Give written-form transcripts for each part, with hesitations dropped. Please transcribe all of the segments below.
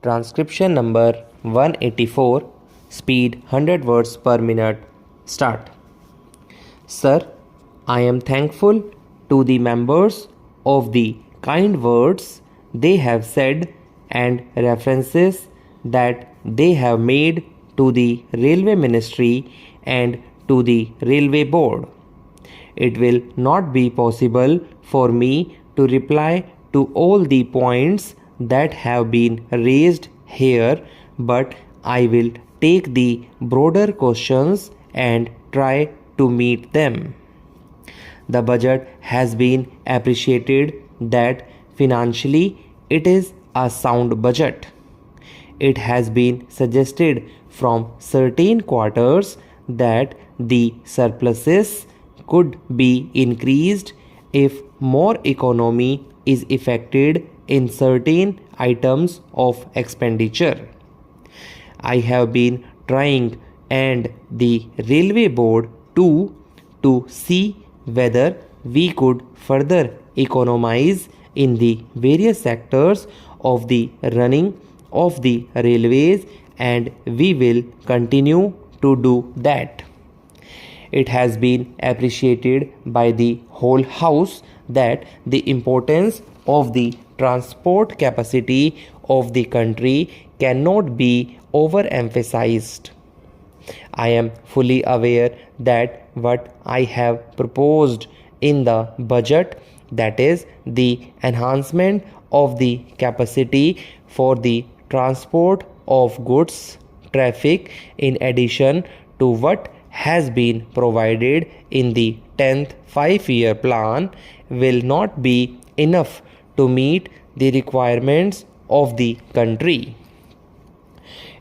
Transcription number 184, speed 100 words per minute. Start. Sir, I am thankful to the members of the kind words they have said and references that they have made to the Railway Ministry and to the Railway Board. It will not be possible for me to reply to all the points that have been raised here, but I will take the broader questions and try to meet them. The budget has been appreciated that financially it is a sound budget. It has been suggested from certain quarters that the surpluses could be increased if more economy is effected in certain items of expenditure. I have been trying and the Railway Board too to see whether we could further economize in the various sectors of the running of the railways, and we will continue to do that. It has been appreciated by the whole House that the importance of the transport capacity of the country cannot be overemphasized. I am fully aware that what I have proposed in the budget, that is the enhancement of the capacity for the transport of goods traffic in addition to what has been provided in the 10th 5-year plan, will not be enough to meet the requirements of the country.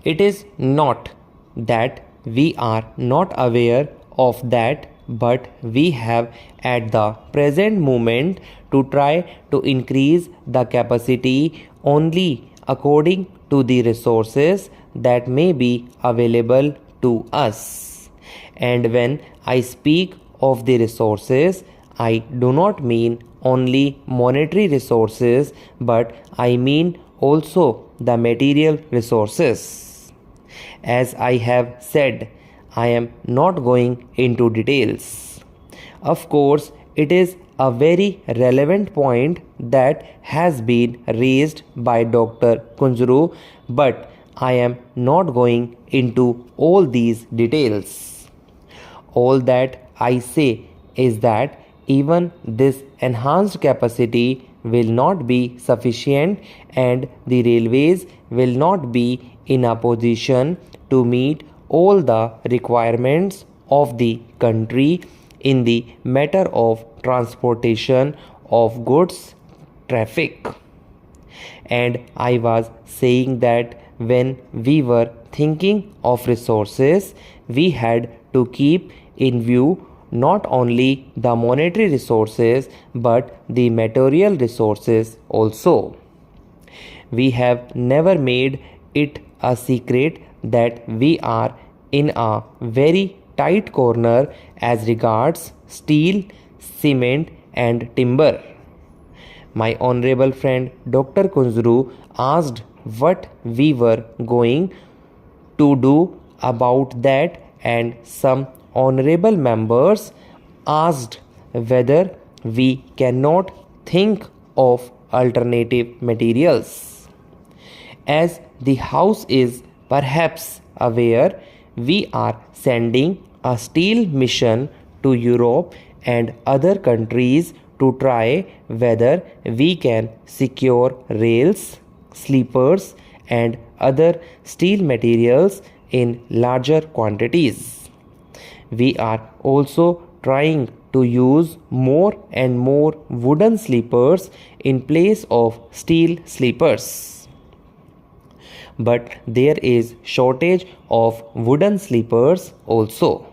It is not that we are not aware of that, but we have at the present moment to try to increase the capacity only according to the resources that may be available to us. And when I speak of the resources, I do not mean only monetary resources, but I mean also the material resources. As I have said, I am not going into details. Of course, it is a very relevant point that has been raised by Dr. Kunjuru, but I am not going into all these details. All that I say is that even this enhanced capacity will not be sufficient, and the railways will not be in a position to meet all the requirements of the country in the matter of transportation of goods traffic. And I was saying that when we were thinking of resources, we had to keep in view not only the monetary resources but the material resources also. We have never made it a secret that we are in a very tight corner as regards steel, cement and timber. My honorable friend Dr. Kunjuru asked what we were going to do about that, and some honorable members asked whether we cannot think of alternative materials. As the House is perhaps aware, we are sending a steel mission to Europe and other countries to try whether we can secure rails, sleepers and other steel materials in larger quantities. We are also trying to use more and more wooden sleepers in place of steel sleepers. But there is shortage of wooden sleepers also.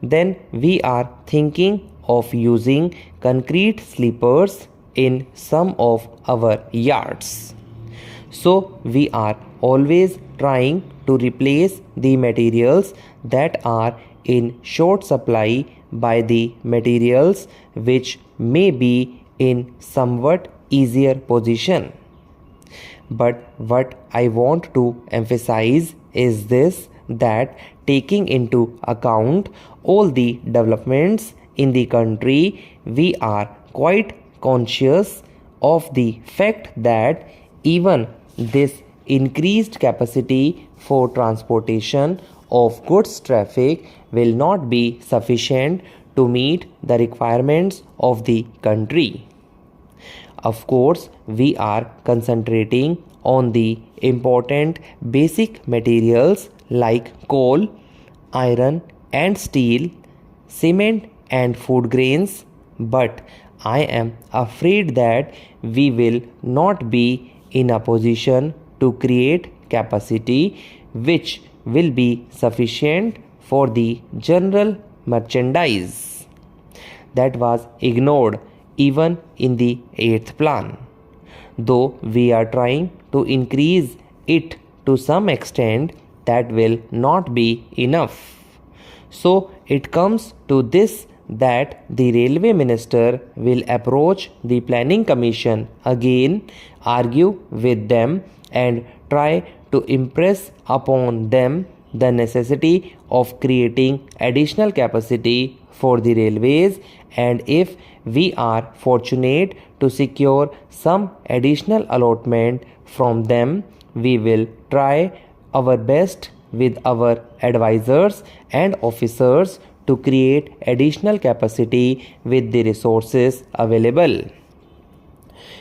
Then we are thinking of using concrete sleepers in some of our yards. So we are always trying to replace the materials that are in short supply by the materials which may be in somewhat easier position. But what I want to emphasize is this, that taking into account all the developments in the country, we are quite conscious of the fact that even this increased capacity for transportation of goods traffic will not be sufficient to meet the requirements of the country. Of course, we are concentrating on the important basic materials like coal, iron and steel, cement and food grains, but I am afraid that we will not be in a position to create capacity which will be sufficient for the general merchandise. That was ignored even in the 8th plan. Though we are trying to increase it to some extent, that will not be enough. So it comes to this, that the railway minister will approach the planning commission again, argue with them and try to impress upon them the necessity of creating additional capacity for the railways, and if we are fortunate to secure some additional allotment from them, we will try our best with our advisors and officers to create additional capacity with the resources available.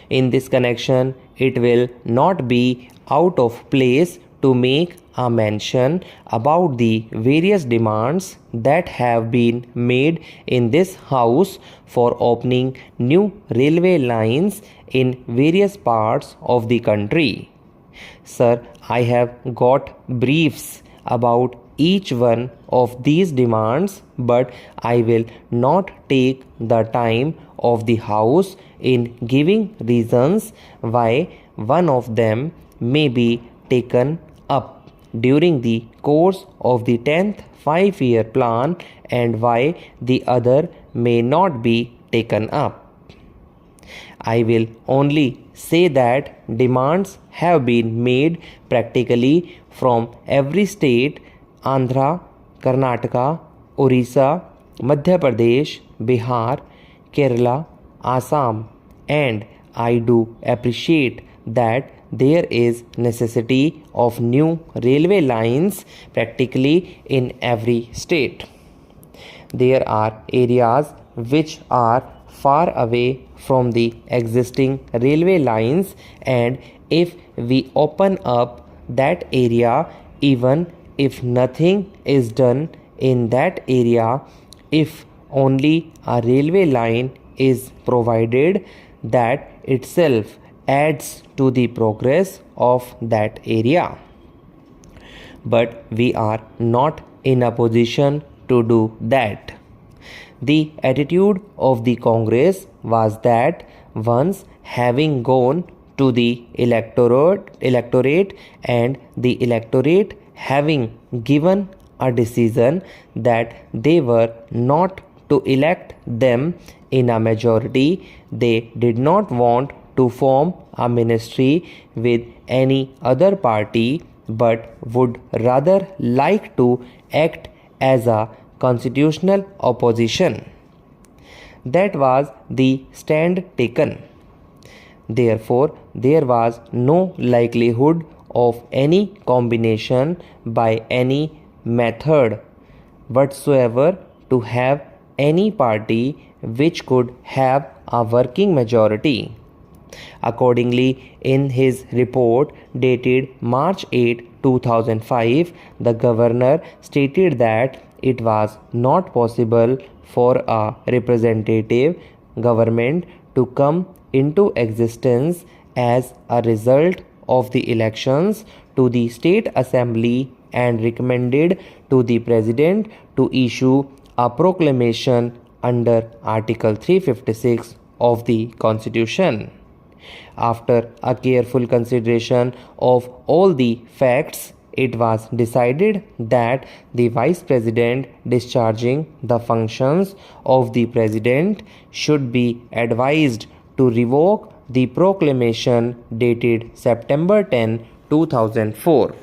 In this connection, it will not be out of place to make a mention about the various demands that have been made in this house for opening new railway lines in various parts of the country. Sir, I have got briefs about each one of these demands, but I will not take the time of the house in giving reasons why one of them may be taken up during the course of the 10th 5-year plan and why the other may not be taken up. I will only say that demands have been made practically from every state: Andhra, Karnataka, Orissa, Madhya Pradesh, Bihar, Kerala, Assam, and I do appreciate that there is necessity of new railway lines practically in every state. There are areas which are far away from the existing railway lines, and if we open up that area, even if nothing is done in that area, if only a railway line is provided, that itself adds to the progress of that area. But we are not in a position to do that. The attitude of the Congress was that once having gone to the electorate and the electorate having given a decision that they were not to elect them in a majority, they did not want to form a ministry with any other party, but would rather like to act as a constitutional opposition. That was the stand taken. Therefore, there was no likelihood of any combination by any method whatsoever to have any party which could have a working majority. Accordingly, in his report dated March 8, 2005, the governor stated that it was not possible for a representative government to come into existence as a result of the elections to the state assembly, and recommended to the president to issue a proclamation under Article 356 of the Constitution. After a careful consideration of all the facts, it was decided that the Vice President discharging the functions of the President should be advised to revoke the proclamation dated September 10, 2004.